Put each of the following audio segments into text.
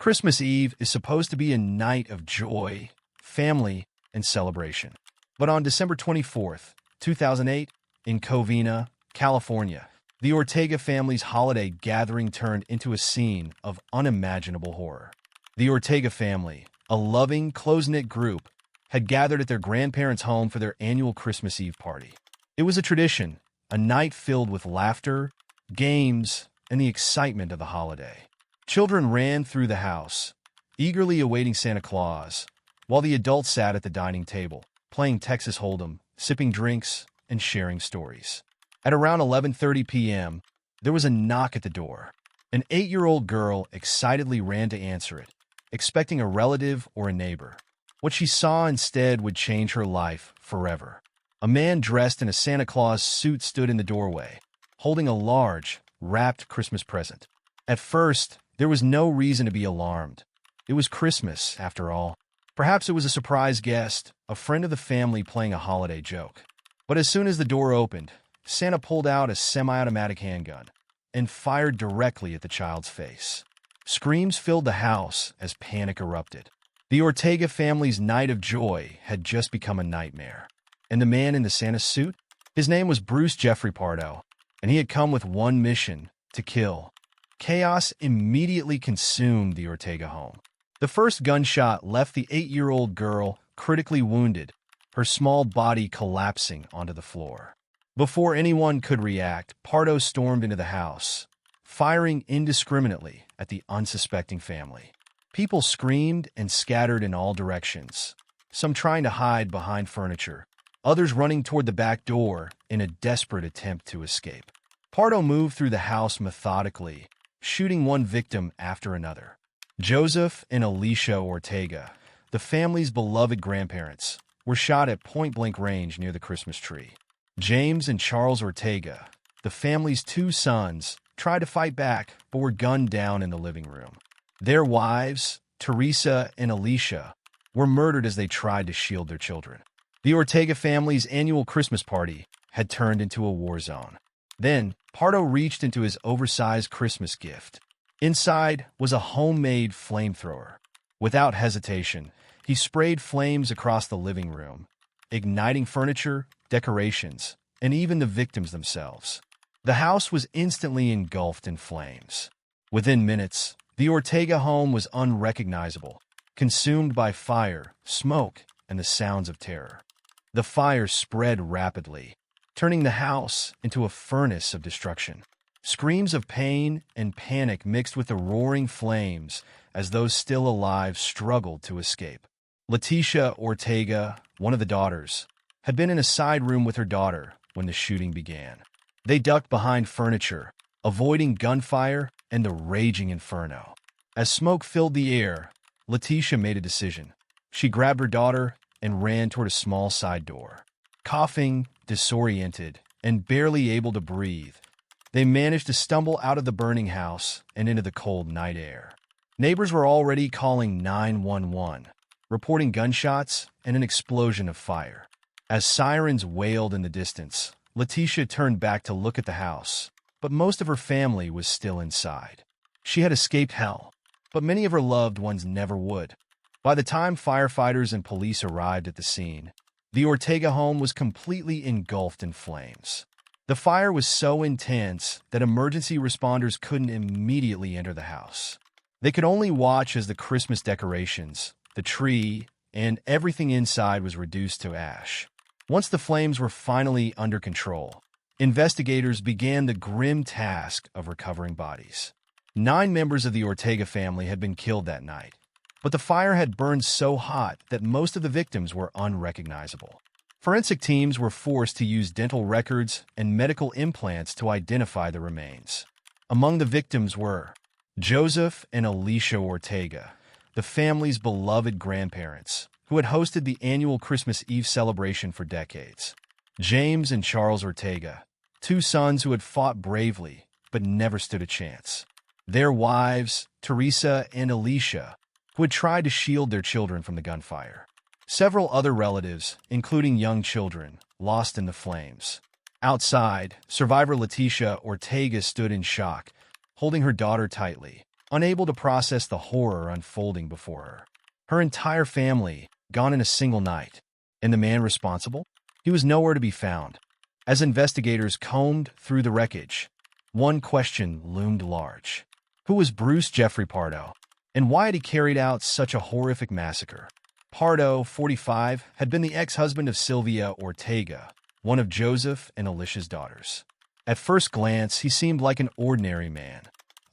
Christmas Eve is supposed to be a night of joy, family, and celebration. But on December 24th, 2008, in Covina, California, the Ortega family's holiday gathering turned into a scene of unimaginable horror. The Ortega family, a loving, close-knit group, had gathered at their grandparents' home for their annual Christmas Eve party. It was a tradition, a night filled with laughter, games, and the excitement of the holiday. Children ran through the house, eagerly awaiting Santa Claus, while the adults sat at the dining table, playing Texas Hold'em, sipping drinks, and sharing stories. At around 11:30 p.m., there was a knock at the door. An 8-year-old girl excitedly ran to answer it, expecting a relative or a neighbor. What she saw instead would change her life forever. A man dressed in a Santa Claus suit stood in the doorway, holding a large, wrapped Christmas present. At first, there was no reason to be alarmed. It was Christmas, after all. Perhaps it was a surprise guest, a friend of the family playing a holiday joke. But as soon as the door opened, Santa pulled out a semi-automatic handgun and fired directly at the child's face. Screams filled the house as panic erupted. The Ortega family's night of joy had just become a nightmare. And the man in the Santa suit? His name was Bruce Jeffrey Pardo, and he had come with one mission: to kill. Chaos immediately consumed the Ortega home. The first gunshot left the 8-year-old girl critically wounded, her small body collapsing onto the floor. Before anyone could react, Pardo stormed into the house, firing indiscriminately at the unsuspecting family. People screamed and scattered in all directions, some trying to hide behind furniture, others running toward the back door in a desperate attempt to escape. Pardo moved through the house methodically, shooting one victim after another. Joseph and Alicia Ortega, the family's beloved grandparents, were shot at point-blank range near the Christmas tree. James and Charles Ortega, the family's 2 sons, tried to fight back but were gunned down in the living room. Their wives, Teresa and Alicia, were murdered as they tried to shield their children. The Ortega family's annual Christmas party had turned into a war zone. Then, Pardo reached into his oversized Christmas gift. Inside was a homemade flamethrower. Without hesitation, he sprayed flames across the living room, igniting furniture, decorations, and even the victims themselves. The house was instantly engulfed in flames. Within minutes, the Ortega home was unrecognizable, consumed by fire, smoke, and the sounds of terror. The fire spread rapidly, turning the house into a furnace of destruction. Screams of pain and panic mixed with the roaring flames as those still alive struggled to escape. Leticia Ortega, one of the daughters, had been in a side room with her daughter when the shooting began. They ducked behind furniture, avoiding gunfire and the raging inferno. As smoke filled the air, Leticia made a decision. She grabbed her daughter and ran toward a small side door. Coughing, disoriented, and barely able to breathe, they managed to stumble out of the burning house and into the cold night air. Neighbors were already calling 911, reporting gunshots and an explosion of fire. As sirens wailed in the distance, Leticia turned back to look at the house, but most of her family was still inside. She had escaped hell, but many of her loved ones never would. By the time firefighters and police arrived at the scene, the Ortega home was completely engulfed in flames. The fire was so intense that emergency responders couldn't immediately enter the house. They could only watch as the Christmas decorations, the tree, and everything inside was reduced to ash. Once the flames were finally under control, investigators began the grim task of recovering bodies. 9 members of the Ortega family had been killed that night, but the fire had burned so hot that most of the victims were unrecognizable. Forensic teams were forced to use dental records and medical implants to identify the remains. Among the victims were Joseph and Alicia Ortega, the family's beloved grandparents, who had hosted the annual Christmas Eve celebration for decades. James and Charles Ortega, 2 sons who had fought bravely but never stood a chance. Their wives, Teresa and Alicia, who had tried to shield their children from the gunfire. Several other relatives, including young children, lost in the flames. Outside, survivor Leticia Ortega stood in shock, holding her daughter tightly, unable to process the horror unfolding before her. Her entire family gone in a single night. And the man responsible? He was nowhere to be found. As investigators combed through the wreckage, one question loomed large. Who was Bruce Jeffrey Pardo? And why had he carried out such a horrific massacre? Pardo, 45, had been the ex-husband of Sylvia Ortega, one of Joseph and Alicia's daughters. At first glance, he seemed like an ordinary man.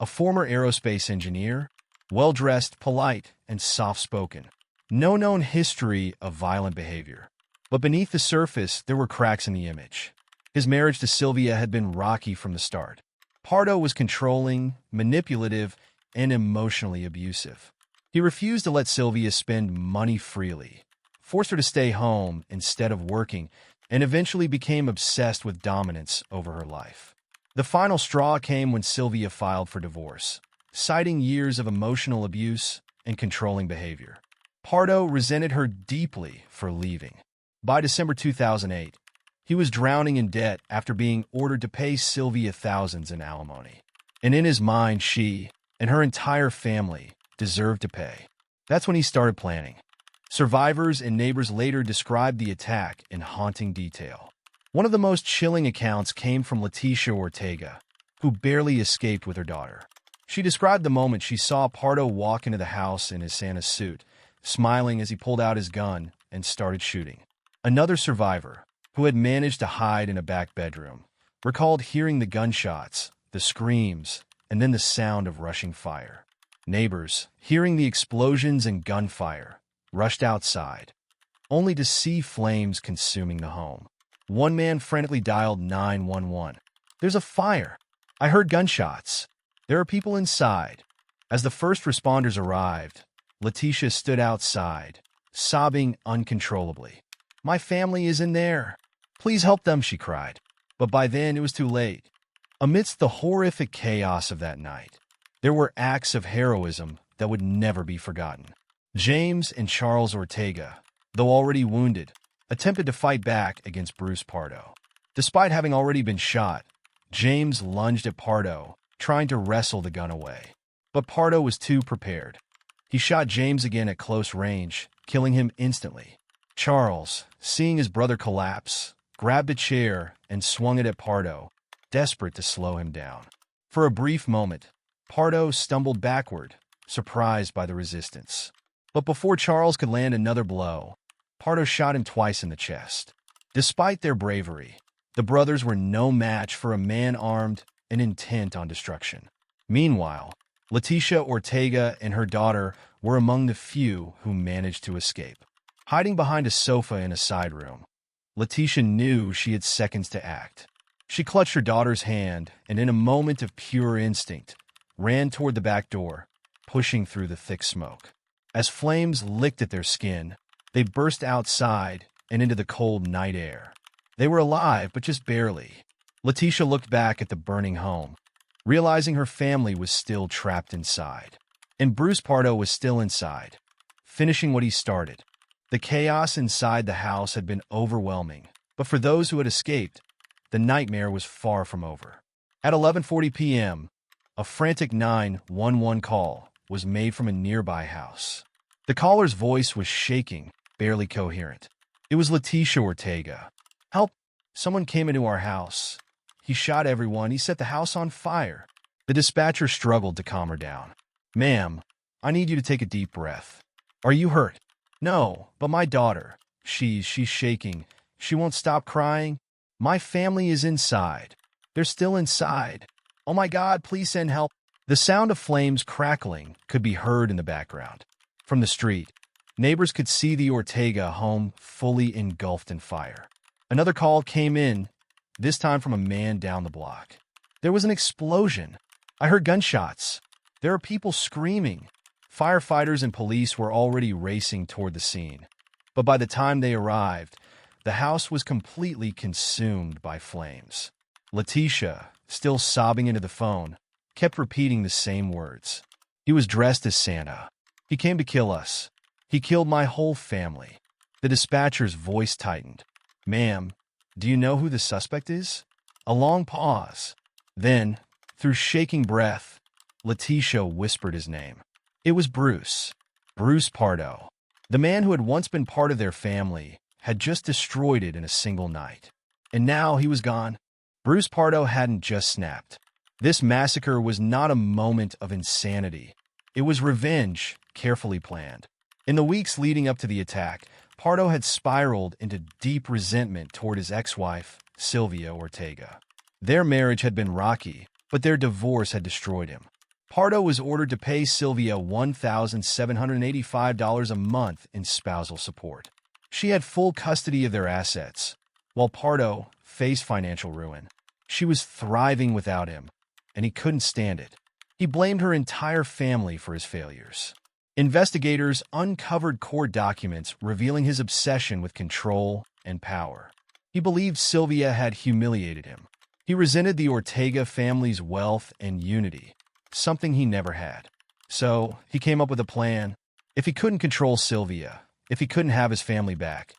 A former aerospace engineer, well-dressed, polite, and soft-spoken. No known history of violent behavior. But beneath the surface, there were cracks in the image. His marriage to Sylvia had been rocky from the start. Pardo was controlling, manipulative, and emotionally abusive. He refused to let Sylvia spend money freely, forced her to stay home instead of working, and eventually became obsessed with dominance over her life. The final straw came when Sylvia filed for divorce, citing years of emotional abuse and controlling behavior. Pardo resented her deeply for leaving. By December 2008, he was drowning in debt after being ordered to pay Sylvia thousands in alimony. And in his mind, she and her entire family deserved to pay. That's when he started planning. Survivors and neighbors later described the attack in haunting detail. One of the most chilling accounts came from Leticia Ortega, who barely escaped with her daughter. She described the moment she saw Pardo walk into the house in his Santa suit, smiling as he pulled out his gun and started shooting. Another survivor, who had managed to hide in a back bedroom, recalled hearing the gunshots, the screams, and then the sound of rushing fire. Neighbors, hearing the explosions and gunfire, rushed outside, only to see flames consuming the home. One man frantically dialed 911. "There's a fire. I heard gunshots. There are people inside." As the first responders arrived, Leticia stood outside, sobbing uncontrollably. "My family is in there. Please help them," she cried. But by then it was too late. Amidst the horrific chaos of that night, there were acts of heroism that would never be forgotten. James and Charles Ortega, though already wounded, attempted to fight back against Bruce Pardo. Despite having already been shot, James lunged at Pardo, trying to wrestle the gun away. But Pardo was too prepared. He shot James again at close range, killing him instantly. Charles, seeing his brother collapse, grabbed a chair and swung it at Pardo, desperate to slow him down. For a brief moment, Pardo stumbled backward, surprised by the resistance. But before Charles could land another blow, Pardo shot him twice in the chest. Despite their bravery, the brothers were no match for a man armed and intent on destruction. Meanwhile, Leticia Ortega and her daughter were among the few who managed to escape. Hiding behind a sofa in a side room, Leticia knew she had seconds to act. She clutched her daughter's hand and, in a moment of pure instinct, ran toward the back door, pushing through the thick smoke. As flames licked at their skin, they burst outside and into the cold night air. They were alive, but just barely. Leticia looked back at the burning home, realizing her family was still trapped inside. And Bruce Pardo was still inside, finishing what he started. The chaos inside the house had been overwhelming, but for those who had escaped, the nightmare was far from over. At 11:40 p.m., a frantic 911 call was made from a nearby house. The caller's voice was shaking, barely coherent. It was Leticia Ortega. "Help! Someone came into our house. He shot everyone. He set the house on fire." The dispatcher struggled to calm her down. "Ma'am, I need you to take a deep breath. Are you hurt?" "No, but my daughter. She's shaking. She won't stop crying. My family is inside. They're still inside. Oh my God, please send help." The sound of flames crackling could be heard in the background. From the street, neighbors could see the Ortega home fully engulfed in fire. Another call came in, this time from a man down the block. "There was an explosion. I heard gunshots. There are people screaming." Firefighters and police were already racing toward the scene. But by the time they arrived, the house was completely consumed by flames. Leticia, still sobbing into the phone, kept repeating the same words. "He was dressed as Santa. He came to kill us. He killed my whole family." The dispatcher's voice tightened. "Ma'am, do you know who the suspect is?" A long pause. Then, through shaking breath, Letitia whispered his name. It was Bruce. Bruce Pardo. The man who had once been part of their family had just destroyed it in a single night. And now he was gone. Bruce Pardo hadn't just snapped. This massacre was not a moment of insanity. It was revenge, carefully planned. In the weeks leading up to the attack, Pardo had spiraled into deep resentment toward his ex-wife, Sylvia Ortega. Their marriage had been rocky, but their divorce had destroyed him. Pardo was ordered to pay Sylvia $1,785 a month in spousal support. She had full custody of their assets, while Pardo faced financial ruin. She was thriving without him, and he couldn't stand it. He blamed her entire family for his failures. Investigators uncovered court documents revealing his obsession with control and power. He believed Sylvia had humiliated him. He resented the Ortega family's wealth and unity, something he never had. So, he came up with a plan. If he couldn't control Sylvia, if he couldn't have his family back,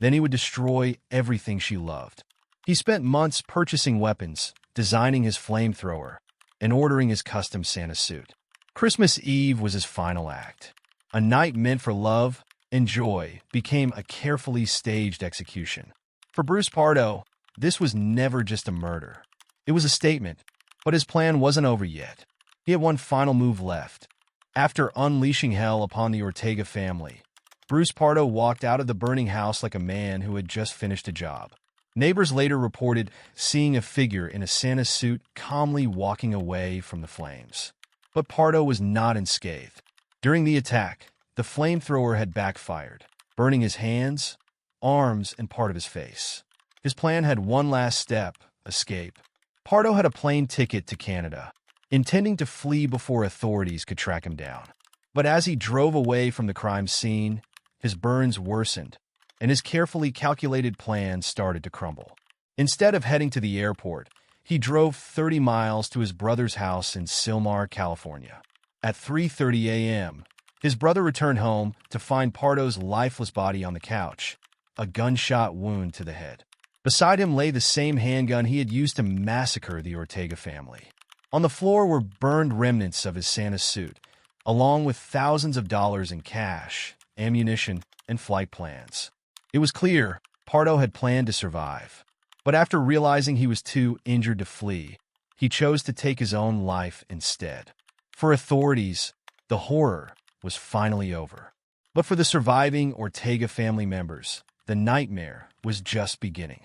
then he would destroy everything she loved. He spent months purchasing weapons, designing his flamethrower, and ordering his custom Santa suit. Christmas Eve was his final act. A night meant for love and joy became a carefully staged execution. For Bruce Pardo, this was never just a murder. It was a statement, but his plan wasn't over yet. He had one final move left. After unleashing hell upon the Ortega family, Bruce Pardo walked out of the burning house like a man who had just finished a job. Neighbors later reported seeing a figure in a Santa suit calmly walking away from the flames. But Pardo was not unscathed. During the attack, the flamethrower had backfired, burning his hands, arms, and part of his face. His plan had one last step: escape. Pardo had a plane ticket to Canada, intending to flee before authorities could track him down. But as he drove away from the crime scene, his burns worsened, and his carefully calculated plan started to crumble. Instead of heading to the airport, he drove 30 miles to his brother's house in Sylmar, California. At 3:30 a.m., his brother returned home to find Pardo's lifeless body on the couch, a gunshot wound to the head. Beside him lay the same handgun he had used to massacre the Ortega family. On the floor were burned remnants of his Santa suit, along with thousands of dollars in cash, ammunition, and flight plans. It was clear Pardo had planned to survive, but after realizing he was too injured to flee, he chose to take his own life instead. For authorities, the horror was finally over. But for the surviving Ortega family members, the nightmare was just beginning.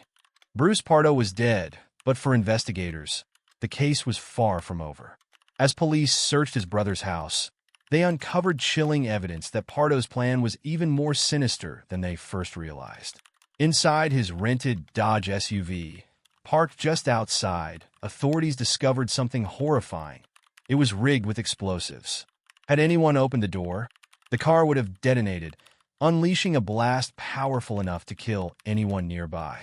Bruce Pardo was dead, but for investigators, the case was far from over. As police searched his brother's house, they uncovered chilling evidence that Pardo's plan was even more sinister than they first realized. Inside his rented Dodge SUV, parked just outside, authorities discovered something horrifying. It was rigged with explosives. Had anyone opened the door, the car would have detonated, unleashing a blast powerful enough to kill anyone nearby.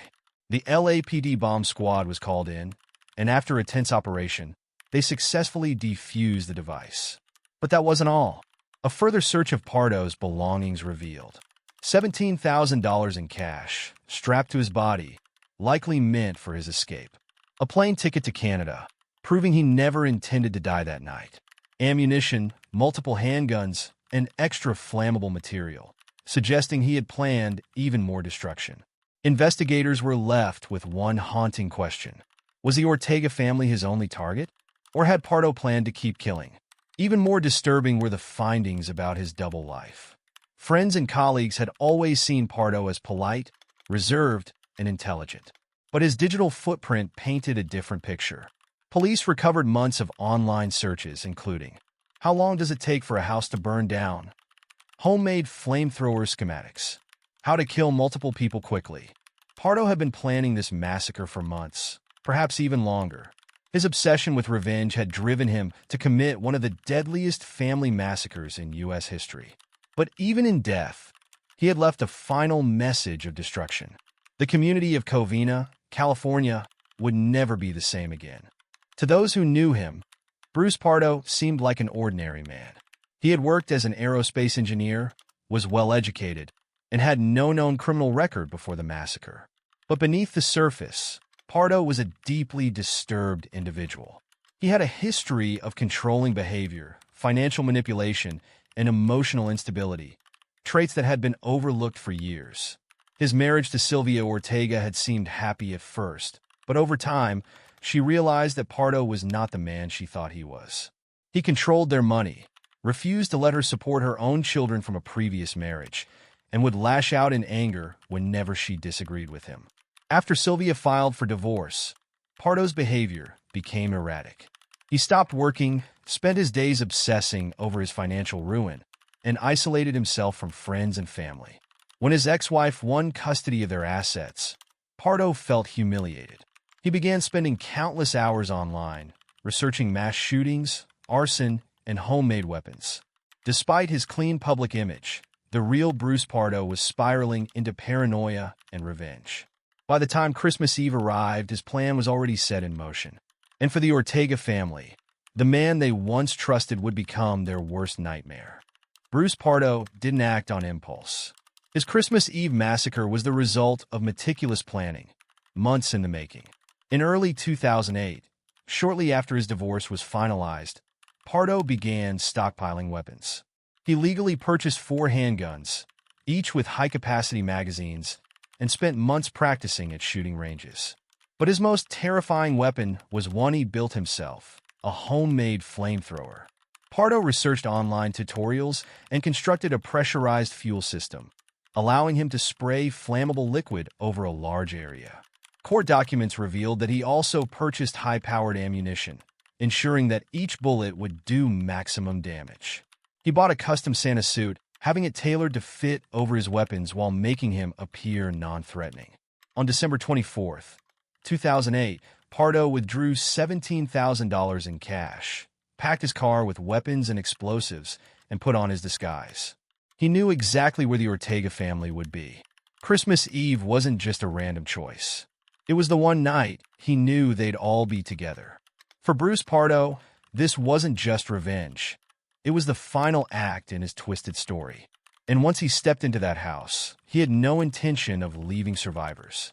The LAPD bomb squad was called in, and after a tense operation, they successfully defused the device. But that wasn't all. A further search of Pardo's belongings revealed $17,000 in cash, strapped to his body, likely meant for his escape. A plane ticket to Canada, proving he never intended to die that night. Ammunition, multiple handguns, and extra flammable material, suggesting he had planned even more destruction. Investigators were left with one haunting question. Was the Ortega family his only target? Or had Pardo planned to keep killing? Even more disturbing were the findings about his double life. Friends and colleagues had always seen Pardo as polite, reserved, and intelligent. But his digital footprint painted a different picture. Police recovered months of online searches, including how long does it take for a house to burn down, homemade flamethrower schematics, how to kill multiple people quickly. Pardo had been planning this massacre for months, perhaps even longer. His obsession with revenge had driven him to commit one of the deadliest family massacres in U.S. history. But even in death, he had left a final message of destruction. The community of Covina, California, would never be the same again. To those who knew him, Bruce Pardo seemed like an ordinary man. He had worked as an aerospace engineer, was well-educated, and had no known criminal record before the massacre. But beneath the surface, Pardo was a deeply disturbed individual. He had a history of controlling behavior, financial manipulation, and emotional instability, traits that had been overlooked for years. His marriage to Sylvia Ortega had seemed happy at first, but over time, she realized that Pardo was not the man she thought he was. He controlled their money, refused to let her support her own children from a previous marriage, and would lash out in anger whenever she disagreed with him. After Sylvia filed for divorce, Pardo's behavior became erratic. He stopped working, spent his days obsessing over his financial ruin, and isolated himself from friends and family. When his ex-wife won custody of their assets, Pardo felt humiliated. He began spending countless hours online, researching mass shootings, arson, and homemade weapons. Despite his clean public image, the real Bruce Pardo was spiraling into paranoia and revenge. By the time Christmas Eve arrived, his plan was already set in motion. And for the Ortega family, the man they once trusted would become their worst nightmare. Bruce Pardo didn't act on impulse. His Christmas Eve massacre was the result of meticulous planning, months in the making. In early 2008, shortly after his divorce was finalized, Pardo began stockpiling weapons. He legally purchased 4 handguns, each with high-capacity magazines, and spent months practicing at shooting ranges. But his most terrifying weapon was one he built himself, a homemade flamethrower. Pardo researched online tutorials and constructed a pressurized fuel system, allowing him to spray flammable liquid over a large area. Court documents revealed that he also purchased high-powered ammunition, ensuring that each bullet would do maximum damage. He bought a custom Santa suit, having it tailored to fit over his weapons while making him appear non-threatening. On December 24th, 2008, Pardo withdrew $17,000 in cash, packed his car with weapons and explosives, and put on his disguise. He knew exactly where the Ortega family would be. Christmas Eve wasn't just a random choice. It was the one night he knew they'd all be together. For Bruce Pardo, this wasn't just revenge. It was the final act in his twisted story. And once he stepped into that house, he had no intention of leaving survivors.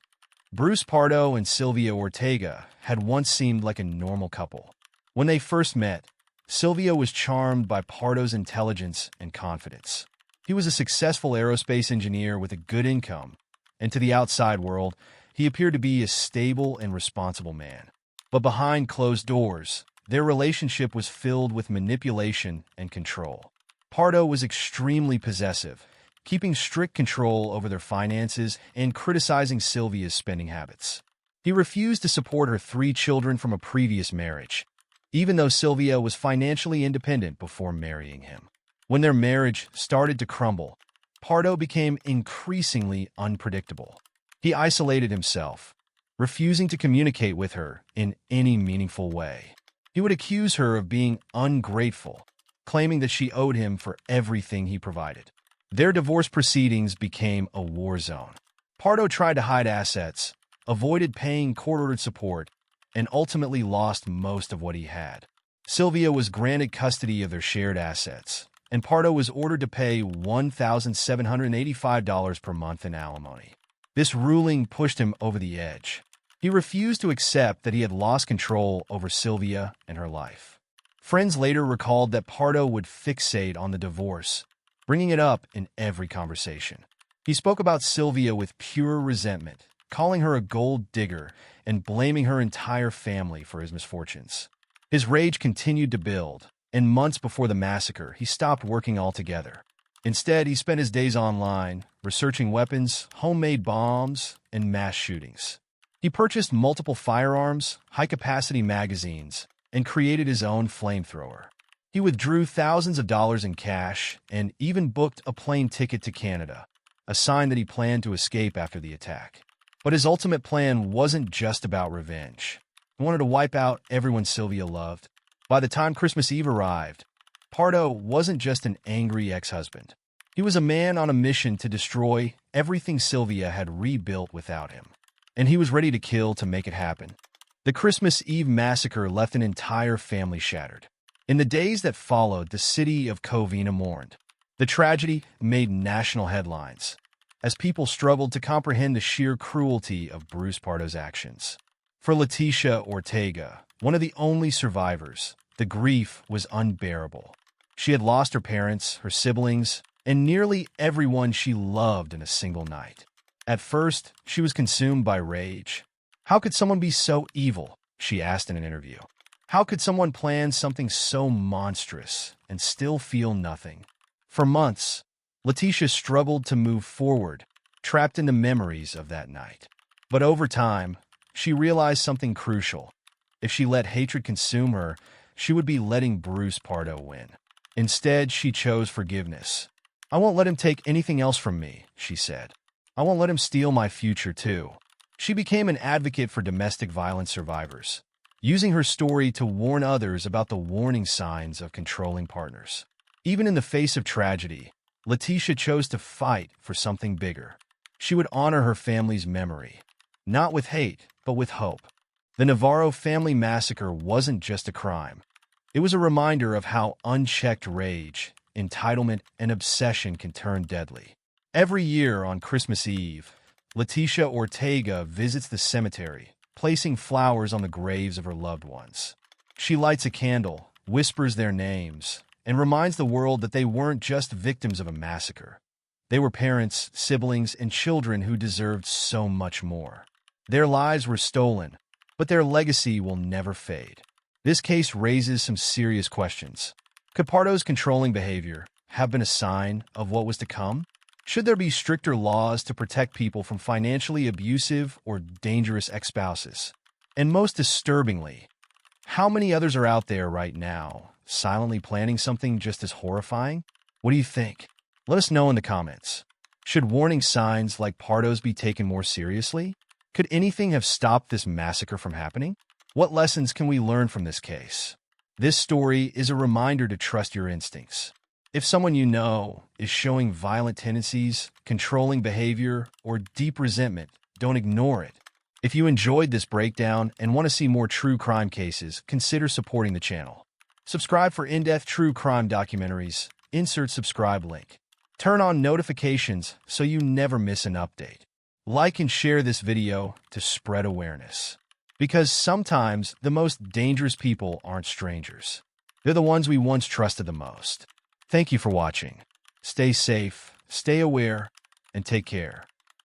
Bruce Pardo and Sylvia Ortega had once seemed like a normal couple. When they first met, Sylvia was charmed by Pardo's intelligence and confidence. He was a successful aerospace engineer with a good income, and to the outside world, he appeared to be a stable and responsible man. But behind closed doors, their relationship was filled with manipulation and control. Pardo was extremely possessive, keeping strict control over their finances and criticizing Sylvia's spending habits. He refused to support her 3 children from a previous marriage, even though Sylvia was financially independent before marrying him. When their marriage started to crumble, Pardo became increasingly unpredictable. He isolated himself, refusing to communicate with her in any meaningful way. He would accuse her of being ungrateful, claiming that she owed him for everything he provided. Their divorce proceedings became a war zone. Pardo tried to hide assets, avoided paying court-ordered support, and ultimately lost most of what he had. Sylvia was granted custody of their shared assets, and Pardo was ordered to pay $1,785 per month in alimony. This ruling pushed him over the edge. He refused to accept that he had lost control over Sylvia and her life. Friends later recalled that Pardo would fixate on the divorce, bringing it up in every conversation. He spoke about Sylvia with pure resentment, calling her a gold digger and blaming her entire family for his misfortunes. His rage continued to build, and months before the massacre, he stopped working altogether. Instead, he spent his days online, researching weapons, homemade bombs, and mass shootings. He purchased multiple firearms, high-capacity magazines, and created his own flamethrower. He withdrew thousands of dollars in cash and even booked a plane ticket to Canada, a sign that he planned to escape after the attack. But his ultimate plan wasn't just about revenge. He wanted to wipe out everyone Sylvia loved. By the time Christmas Eve arrived, Pardo wasn't just an angry ex-husband. He was a man on a mission to destroy everything Sylvia had rebuilt without him. And he was ready to kill to make it happen. The Christmas Eve massacre left an entire family shattered. In the days that followed, the city of Covina mourned. The tragedy made national headlines, as people struggled to comprehend the sheer cruelty of Bruce Pardo's actions. For Leticia Ortega, one of the only survivors, the grief was unbearable. She had lost her parents, her siblings, and nearly everyone she loved in a single night. At first, she was consumed by rage. How could someone be so evil? She asked in an interview. How could someone plan something so monstrous and still feel nothing? For months, Leticia struggled to move forward, trapped in the memories of that night. But over time, she realized something crucial. If she let hatred consume her, she would be letting Bruce Pardo win. Instead, she chose forgiveness. "I won't let him take anything else from me," she said. "I won't let him steal my future, too." She became an advocate for domestic violence survivors, using her story to warn others about the warning signs of controlling partners. Even in the face of tragedy, Leticia chose to fight for something bigger. She would honor her family's memory, not with hate, but with hope. The Navarro family massacre wasn't just a crime. It was a reminder of how unchecked rage, entitlement, and obsession can turn deadly. Every year on Christmas Eve, Leticia Ortega visits the cemetery, placing flowers on the graves of her loved ones. She lights a candle, whispers their names, and reminds the world that they weren't just victims of a massacre. They were parents, siblings, and children who deserved so much more. Their lives were stolen, but their legacy will never fade. This case raises some serious questions. Could Pardo's controlling behavior have been a sign of what was to come? Should there be stricter laws to protect people from financially abusive or dangerous ex-spouses? And most disturbingly, how many others are out there right now, silently planning something just as horrifying? What do you think? Let us know in the comments. Should warning signs like Pardo's be taken more seriously? Could anything have stopped this massacre from happening? What lessons can we learn from this case? This story is a reminder to trust your instincts. If someone you know is showing violent tendencies, controlling behavior, or deep resentment, don't ignore it. If you enjoyed this breakdown and want to see more true crime cases, consider supporting the channel. Subscribe for in-depth true crime documentaries. Insert subscribe link. Turn on notifications so you never miss an update. Like and share this video to spread awareness. Because sometimes the most dangerous people aren't strangers. They're the ones we once trusted the most. Thank you for watching. Stay safe, stay aware, and take care.